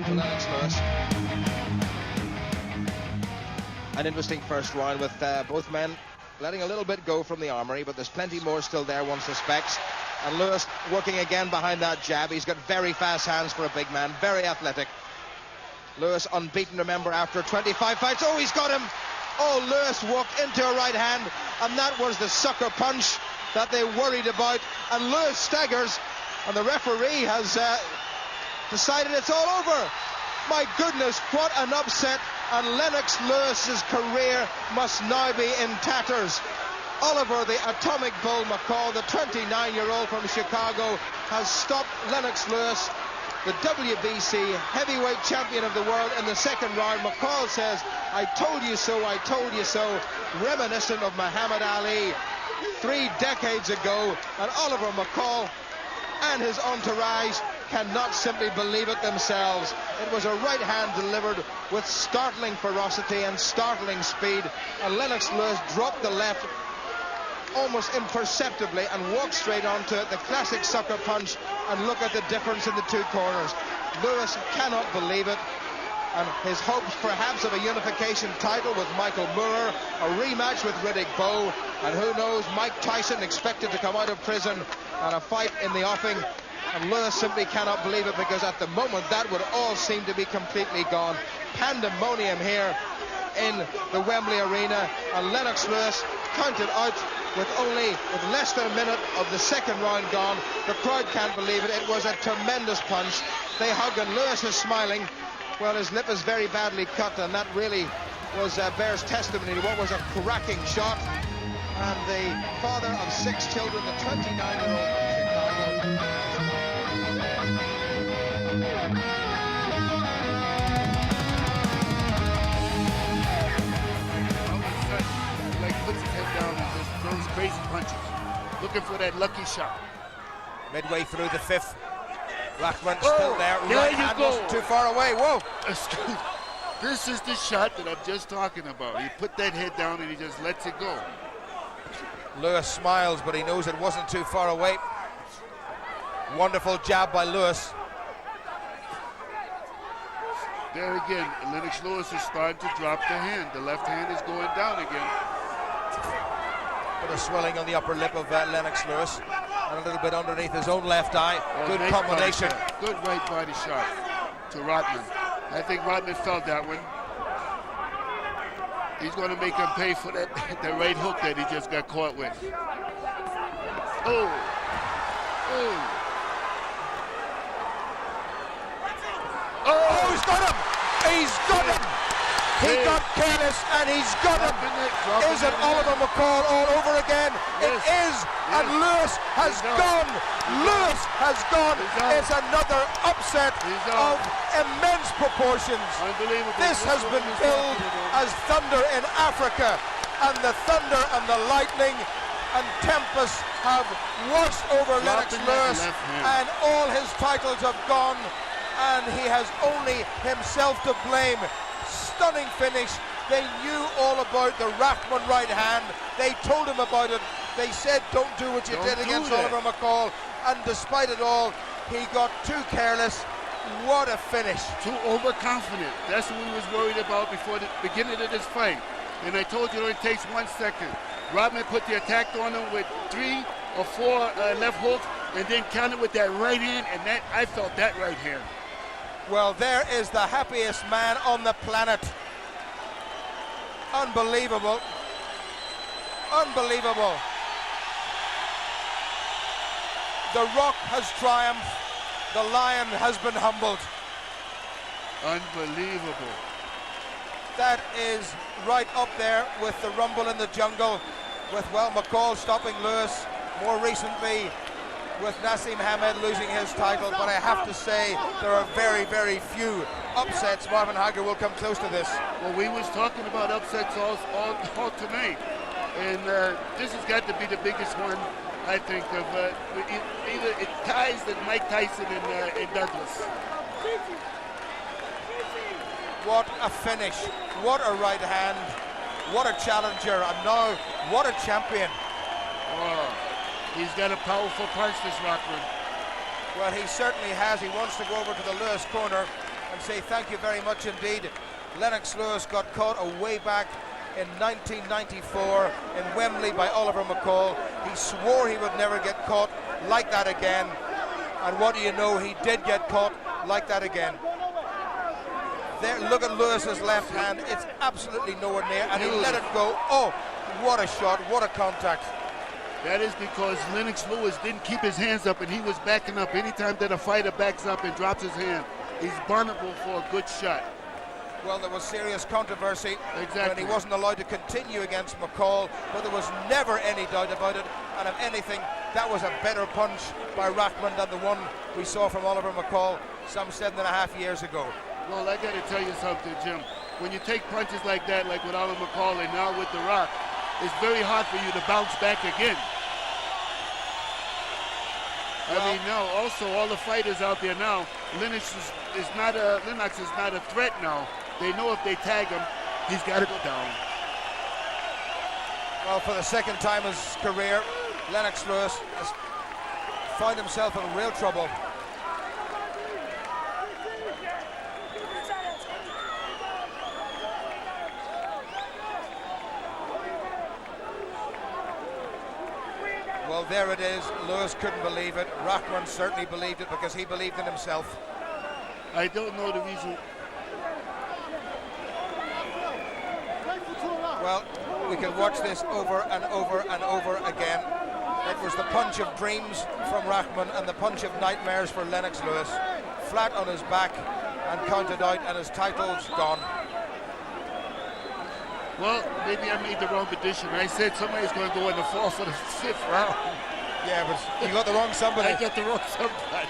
Lennox Lewis. An interesting first round with both men letting a little bit go from the armory, but there's plenty more still there, one suspects. And Lewis working again behind that jab. He's got very fast hands for a big man, very athletic. Lewis unbeaten, remember, after 25 fights. Oh, he's got him. Oh, Lewis walked into a right hand, and that was the sucker punch that they worried about. And Lewis staggers, and the referee has decided it's all over. My goodness, what an upset. And Lennox Lewis's career must now be in tatters. Oliver, the Atomic Bull McCall, the 29-year-old from Chicago, has stopped Lennox Lewis, the WBC heavyweight champion of the world, in the second round. McCall says, I told you so, I told you so, reminiscent of Muhammad Ali 3 decades ago. And Oliver McCall and his entourage cannot simply believe it themselves. It was a right hand delivered with startling ferocity and startling speed, and Lennox Lewis dropped the left almost imperceptibly and walked straight onto it, the classic sucker punch. And look at the difference in the two corners. Lewis cannot believe it, and his hopes perhaps of a unification title with Michael Moorer, a rematch with Riddick Bowe, and who knows, Mike Tyson expected to come out of prison, and a fight in the offing. And Lewis simply cannot believe it, because at the moment that would all seem to be completely gone. Pandemonium here in the Wembley Arena, and Lennox Lewis counted out with less than a minute of the second round gone. The crowd can't believe it. It was a tremendous punch. They hug, and Lewis is smiling. Well, his lip is very badly cut, and that really bears testimony to what was a cracking shot. And the father of 6 children, the 29-year-old from Chicago. Puts his head down and just throws crazy punches, looking for that lucky shot. Midway through the 5th, Rahman still there. There you go. Wasn't too far away. Whoa! This is the shot that I'm just talking about. He put that head down and he just lets it go. Lewis smiles, but he knows it wasn't too far away. Wonderful jab by Lewis. There again, Lennox Lewis is starting to drop the hand. The left hand is going down again. Bit of swelling on the upper lip of Lennox Lewis, and a little bit underneath his own left eye. Good nice combination. Good right body shot to Rodman. I think Rodman felt that one. He's going to make him pay for that the right hook that he just got caught with. Oh. Oh, he's got him! He's got him! He got careless, and he's got him! Is it Oliver McCall all over again? It is, and Lewis has gone! Lewis has gone! It's another upset of immense proportions. Unbelievable. This has been billed as thunder in Africa, and the thunder and the lightning and tempest have washed over Lennox Lewis, and all his titles have gone, and he has only himself to blame. Stunning finish. They knew all about the Rahman right hand. They told him about it. They said, don't do what you did against Oliver McCall. And despite it all, he got too careless. What a finish. Too overconfident. That's what we was worried about before the beginning of this fight. And I told you it only takes 1 second. Rodman put the attack on him with 3 or 4 left hooks, and then countered with that right hand, and that I felt that right hand. Well, there is the happiest man on the planet. Unbelievable. Unbelievable. The Rock has triumphed. The Lion has been humbled. Unbelievable. That is right up there with the Rumble in the Jungle, with, well, McCall stopping Lewis, more recently with Nassim Hamed losing his title, but I have to say there are very, very few upsets. Marvin Hagler will come close to this. Well, we was talking about upsets all tonight, and this has got to be the biggest one, I think, of either it ties the Mike Tyson and Douglas. What a finish, what a right hand, what a challenger, and now what a champion. Oh. He's got a powerful punch, this Rockman. Well, he certainly has. He wants to go over to the Lewis corner and say thank you very much indeed. Lennox Lewis got caught way back in 1994 in Wembley by Oliver McCall. He swore he would never get caught like that again. And what do you know, he did get caught like that again. There, look at Lewis's left hand. It's absolutely nowhere near, and he let it go. Oh, what a shot, what a contact. That is because Lennox Lewis didn't keep his hands up, and he was backing up. Anytime that a fighter backs up and drops his hand, he's vulnerable for a good shot. Well, there was serious controversy when he wasn't allowed to continue against McCall, but there was never any doubt about it. And if anything, that was a better punch by Rahman than the one we saw from Oliver McCall some 7.5 years ago. Well, I got to tell you something, Jim. When you take punches like that, like with Oliver McCall and now with The Rock, it's very hard for you to bounce back again. Well, I mean, now also all the fighters out there now, Lennox is not a threat now. They know if they tag him, he's got to go down. Well, for the second time in his career, Lennox Lewis has found himself in real trouble. Well, there it is. Lewis couldn't believe it. Rahman certainly believed it because he believed in himself. I don't know the reason. Well, we can watch this over and over and over again. It was the punch of dreams from Rahman and the punch of nightmares for Lennox Lewis. Flat on his back and counted out, and his title's gone. Well, maybe I made the wrong prediction. I said somebody's going to go in the 4th or the 5th round. Yeah, but you got the wrong somebody. I got the wrong somebody.